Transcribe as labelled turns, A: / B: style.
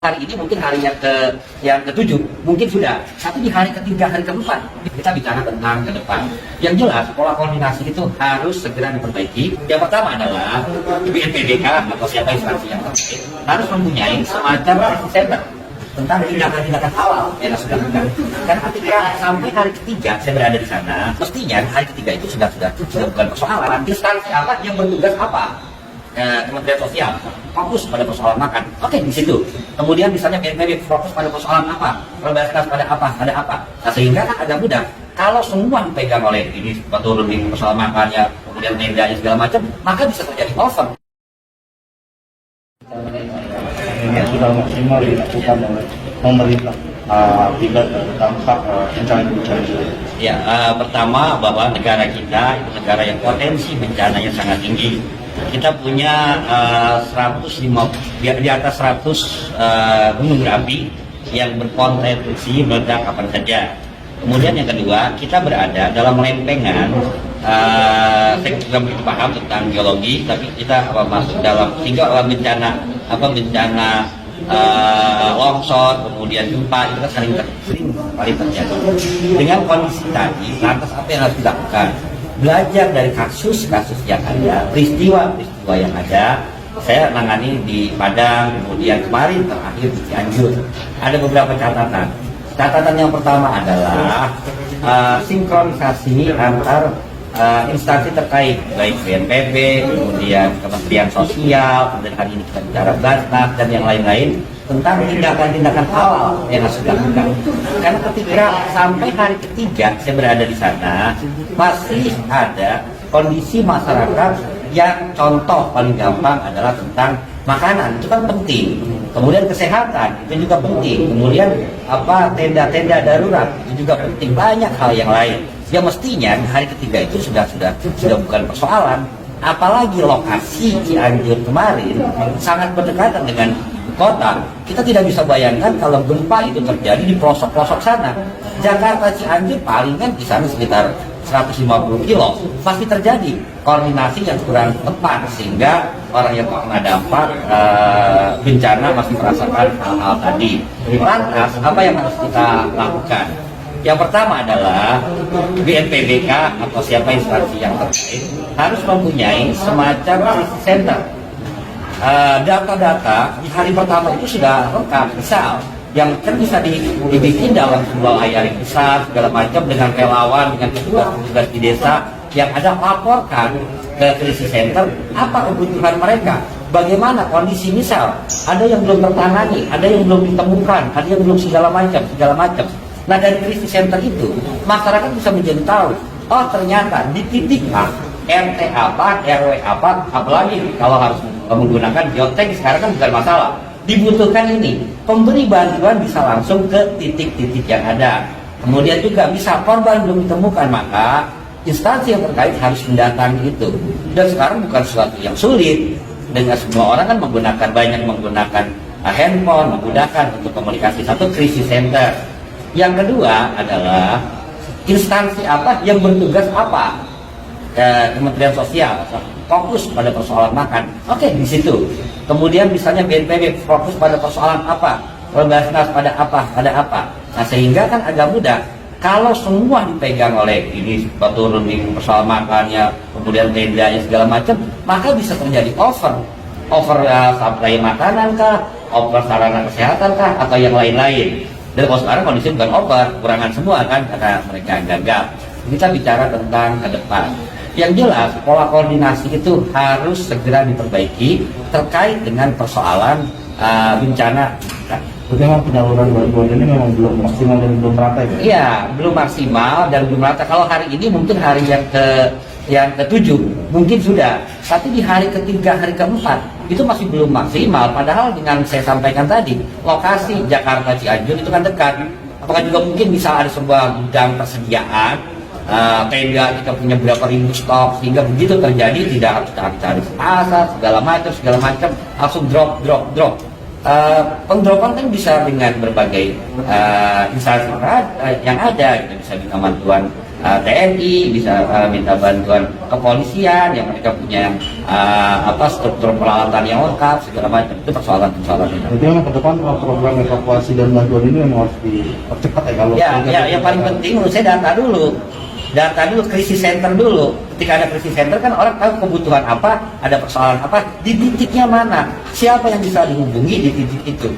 A: Hari ini mungkin hari yang ketujuh, mungkin sudah. Tapi di hari ketiga, hari keempat, kita bicara tentang ke depan. Yang jelas, pola koordinasi itu harus segera diperbaiki. Yang pertama adalah BNPBK atau siapa instansi yang terkait harus mempunyai semacam crisis center tentang tindakan-tindakan awal yang sudah dilakukan. Karena ketika sampai hari ketiga saya berada di sana, mestinya hari ketiga itu sudah bukan persoalan. Instansi apa yang bertugas apa? Kementerian Sosial fokus pada persoalan makan. Oke, di situ. Kemudian misalnya BNPB fokus pada persoalan apa? Perbatas pada apa? Ada apa? Nah, sehingga kan agak mudah. Kalau semua dipegang oleh ini turun di persoalan makannya, kemudian tendanya segala macam, maka bisa terjadi over.
B: Ini sudah maksimal dilakukan oleh pemerintah tidak terdampak bencana-bencana.
A: Ya, pertama bahwa negara kita itu negara yang potensi bencananya sangat tinggi. Kita punya 150 di atas 100 gunung berapi yang berpotensi meledak kapan saja. Kemudian yang kedua, kita berada dalam lempengan. Saya juga begitu paham tentang geologi, tapi kita masuk dalam sehingga bencana longsor, kemudian gempa itu kan sering kali terjadi. Dengan kondisi tadi, lantas apa yang harus dilakukan? Belajar dari kasus-kasus yang ada, peristiwa-peristiwa yang ada. Saya menangani di Padang, kemudian kemarin terakhir di Cianjur. Ada beberapa catatan. Catatan yang pertama adalah sinkronisasi antar instansi terkait, baik BNPB, kemudian Kementerian Sosial, kemudian hari ini kita bicara Basnas dan yang lain-lain tentang tindakan-tindakan awal yang harus dilakukan. Karena ketika sampai hari ketiga saya berada di sana, masih ada kondisi masyarakat yang contoh paling gampang adalah tentang makanan, itu kan penting. Kemudian kesehatan itu juga penting. Kemudian tenda-tenda darurat itu juga penting. Banyak hal yang lain yang mestinya hari ketiga itu sudah bukan persoalan. Apalagi lokasi Cianjur kemarin sangat berdekatan dengan kota. Kita tidak bisa bayangkan kalau gempa itu terjadi di pelosok-pelosok sana. Jakarta Cianjur paling kan di sana sekitar 150 kilo. Pasti terjadi koordinasi yang kurang tepat sehingga orang yang terkena dampak bencana masih merasakan hal-hal tadi. Lantas apa yang harus kita lakukan? Yang pertama adalah BNPBK atau siapa instansi yang terkait harus mempunyai semacam crisis center. Data-data di hari pertama itu sudah lengkap, misal yang kan bisa dibikin dalam sebuah layar yang besar segala macam dengan relawan, dengan petugas di desa yang ada laporkan ke crisis center apa kebutuhan mereka, bagaimana kondisi, misal ada yang belum tertangani, ada yang belum ditemukan, ada yang belum segala macam. Nah, dari crisis center itu masyarakat bisa menjadi tahu, oh ternyata di titik A, RT apa, RW apa, apalagi kalau harus menggunakan geotek sekarang kan bukan masalah. Dibutuhkan ini, pemberi bantuan bisa langsung ke titik-titik yang ada. Kemudian juga bisa korban belum ditemukan, maka instansi yang terkait harus mendatangi itu. Dan sekarang bukan sesuatu yang sulit. Dengan semua orang kan banyak menggunakan handphone, memudahkan untuk komunikasi. Satu, krisis center. Yang kedua adalah instansi apa yang bertugas apa. Kementerian Sosial fokus pada persoalan makan. Oke, di situ. Kemudian misalnya BNPB fokus pada persoalan apa, Basnas pada apa. Nah, sehingga kan agak mudah. Kalau semua dipegang oleh ini turun di persoalan makannya, kemudian tendanya segala macam, maka bisa terjadi over supply makanan kah, over sarana kesehatan kah, atau yang lain-lain. Dan kalau sekarang kondisi bukan over, kekurangan semua kan karena mereka gagal. Kita bicara tentang ke depan. Yang jelas, pola koordinasi itu harus segera diperbaiki terkait dengan persoalan bencana.
B: Bagaimana penyaluran bantuan ini memang belum maksimal dan belum merata ya?
A: Iya, belum maksimal dan belum merata. Kalau hari ini mungkin hari yang ketujuh, mungkin sudah. Tapi di hari ketiga, hari keempat, itu masih belum maksimal. Padahal dengan saya sampaikan tadi, lokasi Jakarta Cianjur itu kan dekat. Apakah juga mungkin bisa ada sebuah gudang persediaan, tenda kita punya berapa ribu stok, sehingga begitu terjadi tidak harus cari-cari pasar segala macam langsung drop. Pengdropan kan bisa dengan berbagai instansi yang ada, kita bisa minta bantuan TNI, bisa minta bantuan kepolisian yang mereka punya struktur peralatan yang lengkap segala macam. Itu persoalan-persoalan itu.
B: Jadi memang ke depan program evakuasi dan bantuan ini memang harus dipercepat ya kalau.
A: Ya, yang paling penting menurut saya data dulu, krisis center dulu. Ketika ada krisis center kan orang tahu kebutuhan apa, ada persoalan apa, di titiknya mana, siapa yang bisa dihubungi di titik itu.